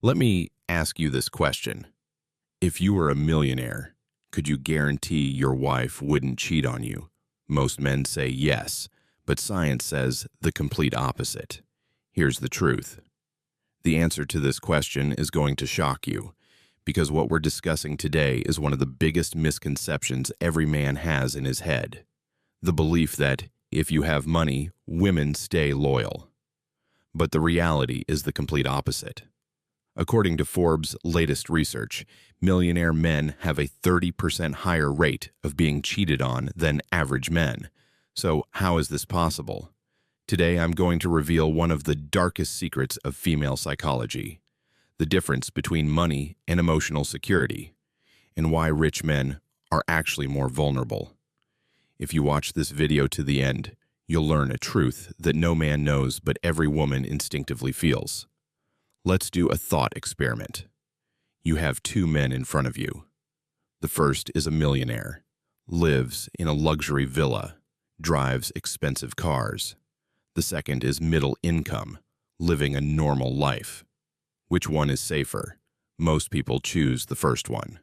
Let me ask you this question. If you were a millionaire, could you guarantee your wife wouldn't cheat on you? Most men say yes, but science says the complete opposite. Here's the truth. The answer to this question is going to shock you, because what we're discussing today is one of the biggest misconceptions every man has in his head. The belief that if you have money, women stay loyal. But the reality is the complete opposite. According to Forbes' latest research, millionaire men have a 30% higher rate of being cheated on than average men. So how is this possible? Today I'm going to reveal one of the darkest secrets of female psychology, the difference between money and emotional security, and why rich men are actually more vulnerable. If you watch this video to the end, you'll learn a truth that no man knows but every woman instinctively feels. Let's do a thought experiment. You have two men in front of you. The first is a millionaire, lives in a luxury villa, drives expensive cars. The second is middle income, living a normal life. Which one is safer? Most people choose the first one.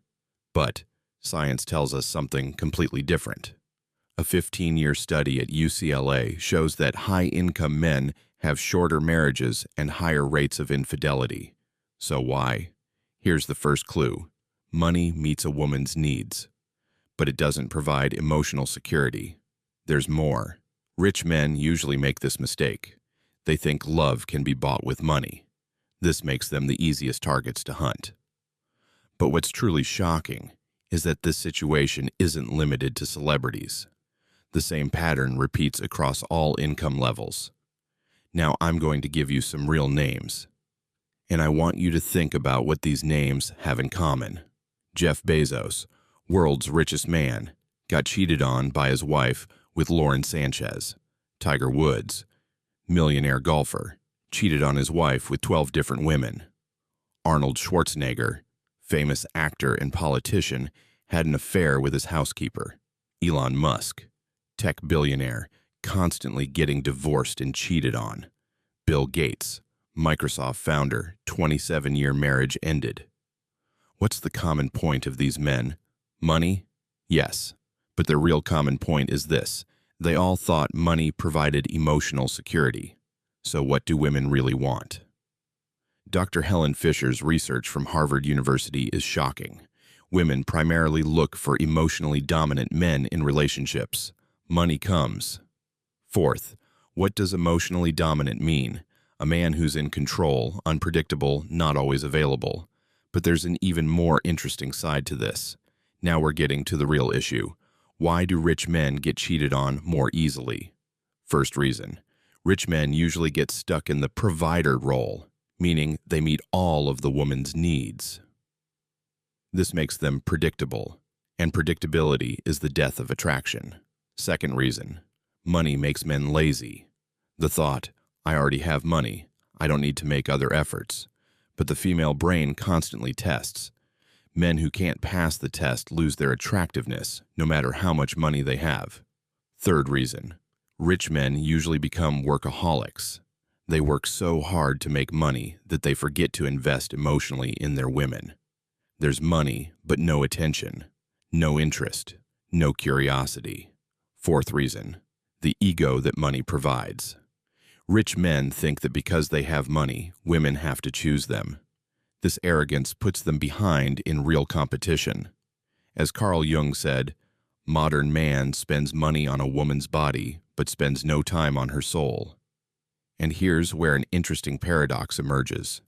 But science tells us something completely different. A 15-year study at UCLA shows that high-income men have shorter marriages and higher rates of infidelity. So why? Here's the first clue. Money meets a woman's needs, but it doesn't provide emotional security. There's more. Rich men usually make this mistake. They think love can be bought with money. This makes them the easiest targets to hunt. But what's truly shocking is that this situation isn't limited to celebrities. The same pattern repeats across all income levels. Now I'm going to give you some real names, and I want you to think about what these names have in common. Jeff Bezos, world's richest man, got cheated on by his wife with Lauren Sanchez. Tiger Woods, millionaire golfer, cheated on his wife with 12 different women. Arnold Schwarzenegger, famous actor and politician, had an affair with his housekeeper. Elon Musk, tech billionaire, constantly getting divorced and cheated on. Bill Gates, Microsoft founder, 27-year marriage ended. What's the common point of these men? Money? Yes, but their real common point is this. They all thought money provided emotional security. So what do women really want? Dr. Helen Fisher's research from Harvard University is shocking. Women primarily look for emotionally dominant men in relationships. Money comes. Fourth, what does emotionally dominant mean? A man who's in control, unpredictable, not always available. But there's an even more interesting side to this. Now we're getting to the real issue. Why do rich men get cheated on more easily? First reason, rich men usually get stuck in the provider role, meaning they meet all of the woman's needs. This makes them predictable, and predictability is the death of attraction. Second reason, money makes men lazy. The thought, I already have money, I don't need to make other efforts. But the female brain constantly tests. Men who can't pass the test lose their attractiveness, no matter how much money they have. Third reason, rich men usually become workaholics. They work so hard to make money that they forget to invest emotionally in their women. There's money, but no attention, no interest, no curiosity. Fourth reason, the ego that money provides. Rich men think that because they have money, women have to choose them. This arrogance puts them behind in real competition. As Carl Jung said, modern man spends money on a woman's body, but spends no time on her soul. And here's where an interesting paradox emerges.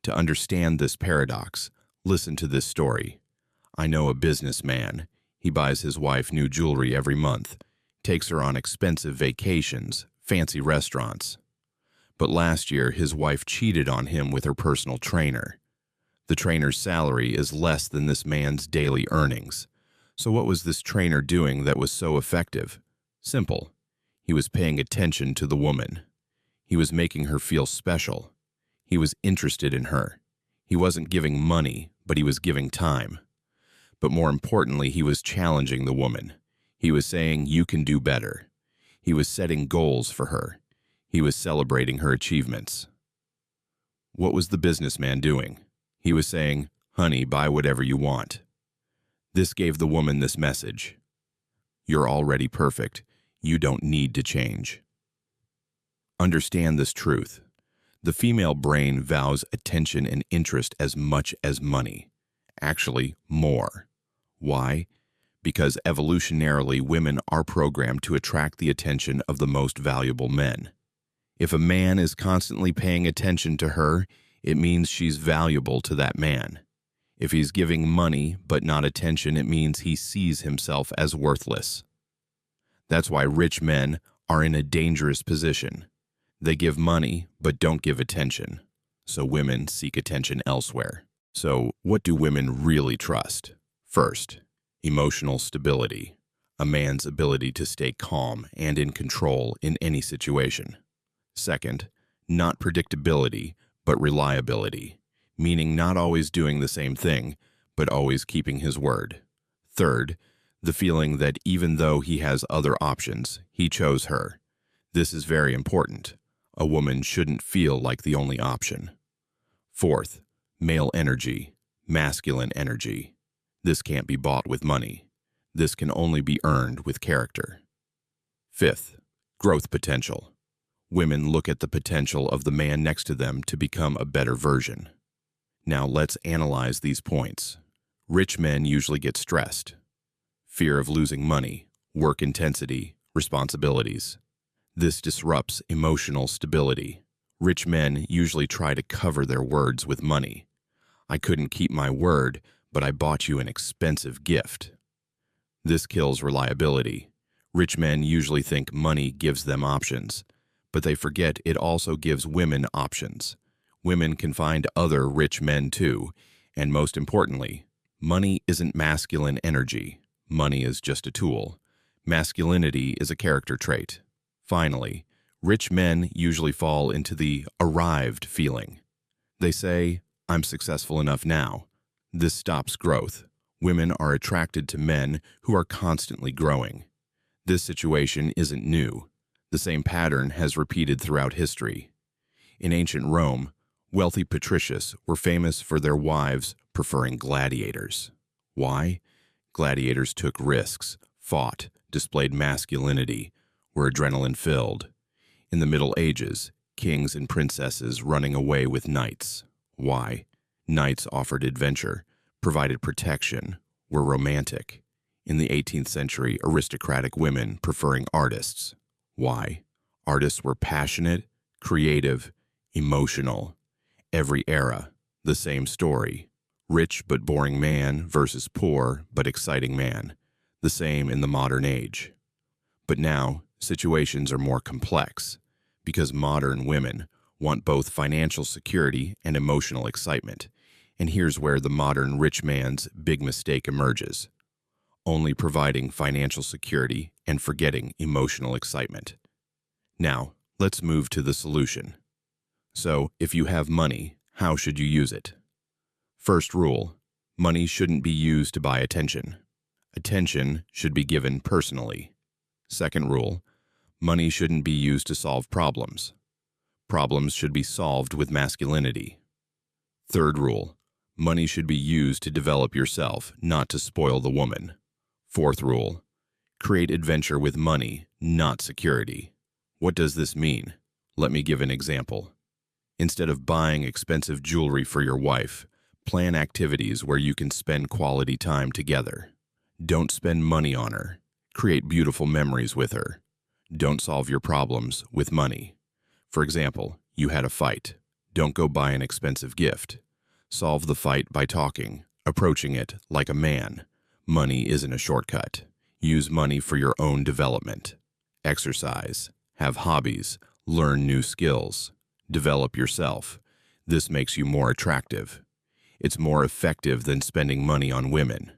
To understand this paradox, listen to this story. I know a businessman. He buys his wife new jewelry every month, takes her on expensive vacations, fancy restaurants. But last year, his wife cheated on him with her personal trainer. The trainer's salary is less than this man's daily earnings. So what was this trainer doing that was so effective? Simple. He was paying attention to the woman. He was making her feel special. He was interested in her. He wasn't giving money, but he was giving time. But more importantly, he was challenging the woman. He was saying, you can do better. He was setting goals for her. He was celebrating her achievements. What was the businessman doing? He was saying, "Honey, buy whatever you want." This gave the woman this message: you're already perfect. You don't need to change. Understand this truth. The female brain vows attention and interest as much as money. Actually, more. Why? Because evolutionarily, women are programmed to attract the attention of the most valuable men. If a man is constantly paying attention to her, it means she's valuable to that man. If he's giving money but not attention, it means he sees himself as worthless. That's why rich men are in a dangerous position. They give money but don't give attention, so women seek attention elsewhere. So, what do women really trust? First, emotional stability, a man's ability to stay calm and in control in any situation. Second, not predictability, but reliability, meaning not always doing the same thing, but always keeping his word. Third, the feeling that even though he has other options, he chose her. This is very important. A woman shouldn't feel like the only option. Fourth, male energy, masculine energy. This can't be bought with money. This can only be earned with character. Fifth, growth potential. Women look at the potential of the man next to them to become a better version. Now let's analyze these points. Rich men usually get stressed. Fear of losing money, work intensity, responsibilities. This disrupts emotional stability. Rich men usually try to cover their words with money. I couldn't keep my word, but I bought you an expensive gift. This kills reliability. Rich men usually think money gives them options, but they forget it also gives women options. Women can find other rich men too, and most importantly, money isn't masculine energy. Money is just a tool. Masculinity is a character trait. Finally, rich men usually fall into the arrived feeling. They say, "I'm successful enough now." This stops growth. Women are attracted to men who are constantly growing. This situation isn't new. The same pattern has repeated throughout history. In ancient Rome, wealthy patricians were famous for their wives preferring gladiators. Why? Gladiators took risks, fought, displayed masculinity, were adrenaline-filled. In the Middle Ages, kings and princesses running away with knights. Why? Knights offered adventure, provided protection, were romantic. In the 18th century, aristocratic women preferring artists. Why? Artists were passionate, creative, emotional. Every era, the same story. Rich but boring man versus poor but exciting man. The same in the modern age. But now, situations are more complex because modern women want both financial security and emotional excitement. And here's where the modern rich man's big mistake emerges: only providing financial security and forgetting emotional excitement. Now, let's move to the solution. So, if you have money, how should you use it? First rule: money shouldn't be used to buy attention. Attention should be given personally. Second rule: money shouldn't be used to solve problems. Problems should be solved with masculinity. Third rule: money should be used to develop yourself, not to spoil the woman. Fourth rule: create adventure with money, not security. What does this mean? Let me give an example. Instead of buying expensive jewelry for your wife, plan activities where you can spend quality time together. Don't spend money on her. Create beautiful memories with her. Don't solve your problems with money. For example, you had a fight. Don't go buy an expensive gift. Solve the fight by talking, approaching it like a man. Money isn't a shortcut. Use money for your own development. Exercise, have hobbies, learn new skills, develop yourself. This makes you more attractive. It's more effective than spending money on women.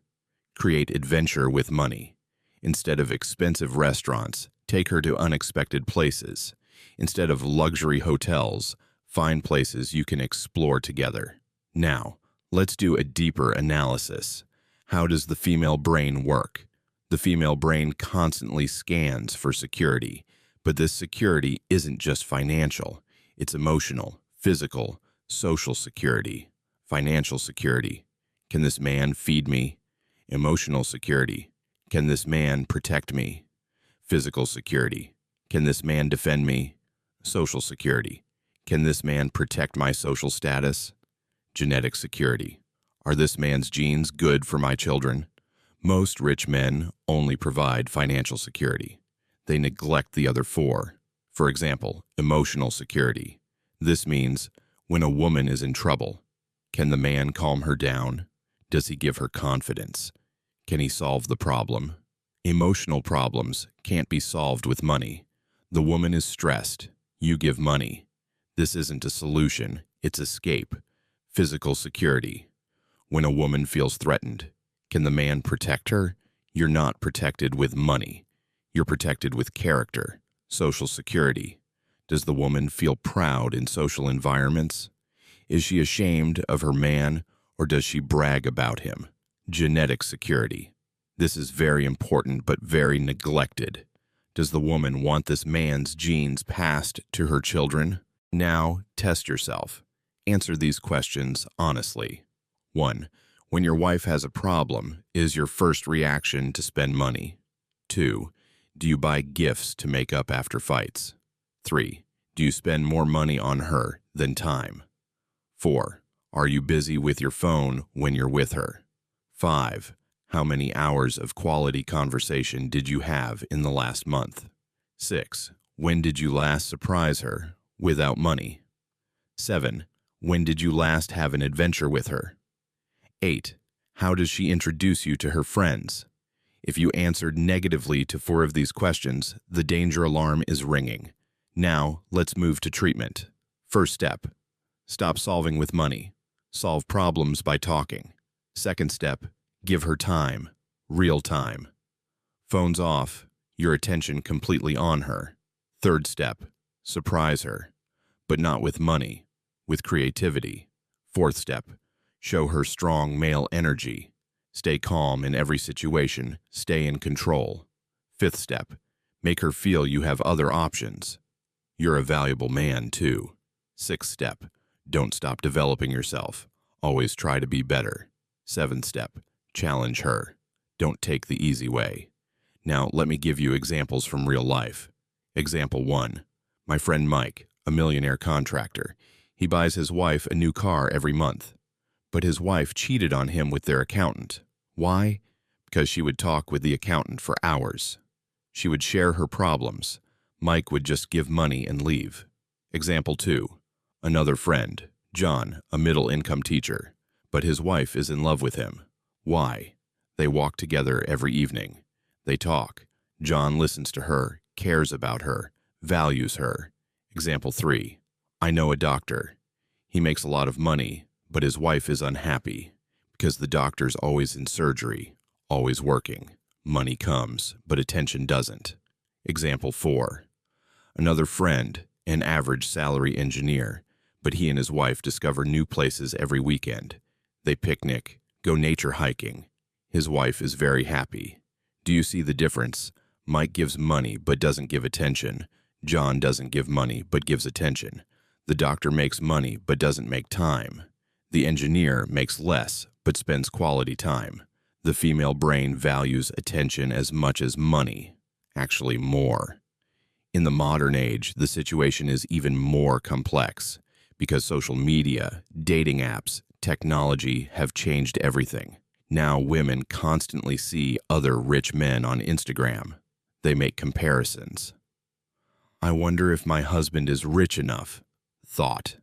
Create adventure with money. Instead of expensive restaurants, take her to unexpected places. Instead of luxury hotels, find places you can explore together. Now, let's do a deeper analysis. How does the female brain work? The female brain constantly scans for security, but this security isn't just financial. It's emotional, physical, social security, financial security. Can this man feed me? Emotional security. Can this man protect me? Physical security. Can this man defend me? Social security. Can this man protect my social status? Genetic security. Are this man's genes good for my children? Most rich men only provide financial security. They neglect the other four. For example, emotional security. This means when a woman is in trouble, can the man calm her down? Does he give her confidence? Can he solve the problem? Emotional problems can't be solved with money. The woman is stressed. You give money. This isn't a solution, it's escape. Physical security. When a woman feels threatened, can the man protect her? You're not protected with money. You're protected with character. Social security. Does the woman feel proud in social environments? Is she ashamed of her man, or does she brag about him? Genetic security. This is very important but very neglected. Does the woman want this man's genes passed to her children? Now, test yourself. Answer these questions honestly. 1. When your wife has a problem, is your first reaction to spend money? 2. Do you buy gifts to make up after fights? 3. Do you spend more money on her than time? 4. Are you busy with your phone when you're with her? 5. How many hours of quality conversation did you have in the last month? 6. When did you last surprise her without money? 7. When did you last have an adventure with her? 8. How does she introduce you to her friends? If you answered negatively to 4 of these questions, the danger alarm is ringing. Now, let's move to treatment. First step, stop solving with money. Solve problems by talking. Second step, give her time, real time. Phones off, your attention completely on her. Third step, surprise her, but not with money, with creativity. Fourth step, show her strong male energy. Stay calm in every situation, stay in control. Fifth step, make her feel you have other options. You're a valuable man, too. Sixth step, don't stop developing yourself. Always try to be better. Seventh step, challenge her. Don't take the easy way. Now, let me give you examples from real life. Example 1. My friend Mike, a millionaire contractor. He buys his wife a new car every month. But his wife cheated on him with their accountant. Why? Because she would talk with the accountant for hours. She would share her problems. Mike would just give money and leave. Example 2. Another friend, John, a middle-income teacher. But his wife is in love with him. Why? They walk together every evening. They talk. John listens to her, cares about her, values her. Example 3. I know a doctor. He makes a lot of money, but his wife is unhappy because the doctor's always in surgery, always working. Money comes, but attention doesn't. Example 4. Another friend, an average salary engineer, but he and his wife discover new places every weekend. They picnic, go nature hiking. His wife is very happy. Do you see the difference? Mike gives money but doesn't give attention. John doesn't give money but gives attention. The doctor makes money but doesn't make time. The engineer makes less but spends quality time. The female brain values attention as much as money, actually more. In the modern age, the situation is even more complex because social media, dating apps, technology have changed everything. Now women constantly see other rich men on Instagram. They make comparisons. I wonder if my husband is rich enough. Thought.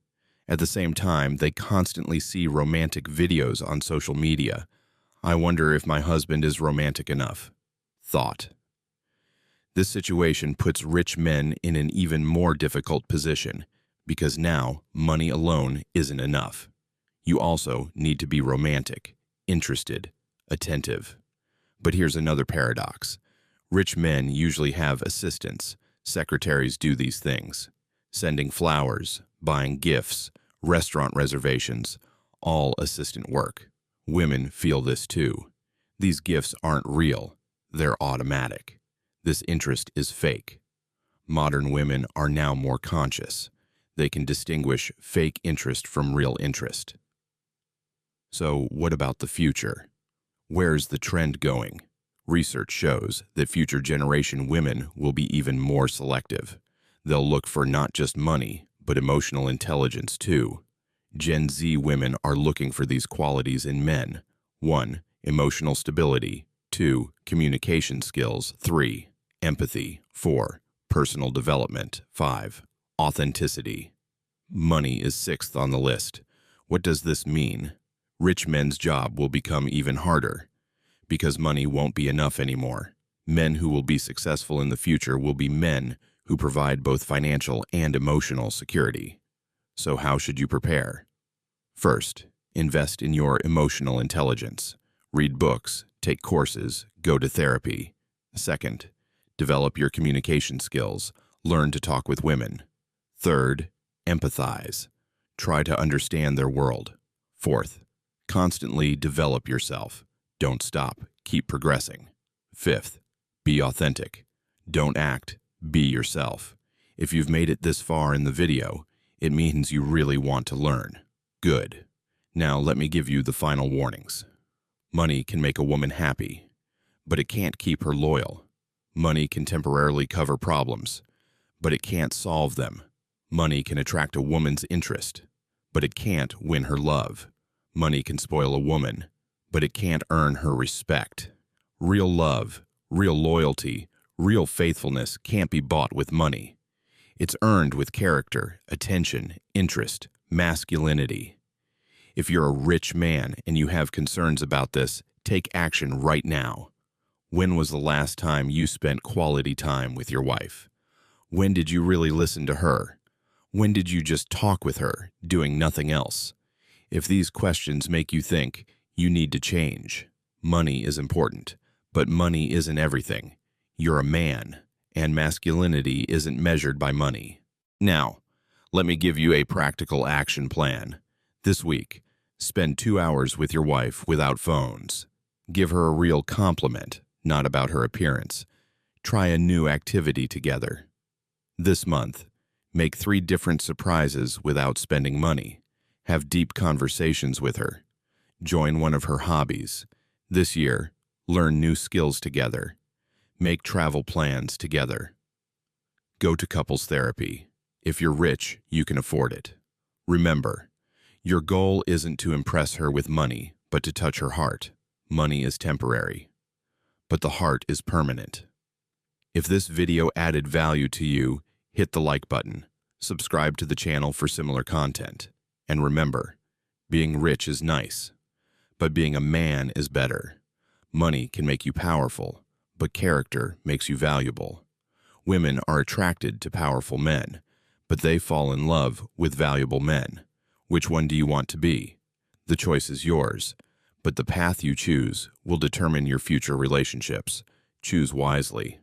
At the same time, they constantly see romantic videos on social media. I wonder if my husband is romantic enough. Thought. This situation puts rich men in an even more difficult position because now money alone isn't enough. You also need to be romantic, interested, attentive. But here's another paradox. Rich men usually have assistants. Secretaries do these things. Sending flowers, buying gifts, restaurant reservations, all assistant work. Women feel this too. These gifts aren't real. They're automatic. This interest is fake. Modern women are now more conscious. They can distinguish fake interest from real interest. So, what about the future? Where's the trend going? Research shows that future generation women will be even more selective. They'll look for not just money, but emotional intelligence too. Gen Z women are looking for these qualities in men. 1. Emotional stability. 2. Communication skills. 3. Empathy. 4. Personal development. 5. Authenticity. Money is 6th on the list. What does this mean? Rich men's job will become even harder because money won't be enough anymore. Men who will be successful in the future will be men who provide both financial and emotional security. So how should you prepare? First, invest in your emotional intelligence. Read books, take courses, go to therapy. Second, develop your communication skills. Learn to talk with women. Third, empathize. Try to understand their world. Fourth, constantly develop yourself. Don't stop. Keep progressing. Fifth, be authentic. Don't act. Be yourself. If you've made it this far in the video, it means you really want to learn. Good. Now let me give you the final warnings. Money can make a woman happy, but it can't keep her loyal. Money can temporarily cover problems, but it can't solve them. Money can attract a woman's interest, but it can't win her love. Money can spoil a woman, but it can't earn her respect. Real love, real loyalty, real faithfulness can't be bought with money. It's earned with character, attention, interest, masculinity. If you're a rich man and you have concerns about this, take action right now. When was the last time you spent quality time with your wife? When did you really listen to her? When did you just talk with her, doing nothing else? If these questions make you think, you need to change. Money is important, but money isn't everything. You're a man, and masculinity isn't measured by money. Now, let me give you a practical action plan. This week, spend 2 hours with your wife without phones. Give her a real compliment, not about her appearance. Try a new activity together. This month, make 3 different surprises without spending money. Have deep conversations with her. Join one of her hobbies. This year, learn new skills together. Make travel plans together. Go to couples therapy. If you're rich, you can afford it. Remember, your goal isn't to impress her with money, but to touch her heart. Money is temporary, but the heart is permanent. If this video added value to you, hit the like button. Subscribe to the channel for similar content. And remember, being rich is nice, but being a man is better. Money can make you powerful, but character makes you valuable. Women are attracted to powerful men, but they fall in love with valuable men. Which one do you want to be? The choice is yours, but the path you choose will determine your future relationships. Choose wisely.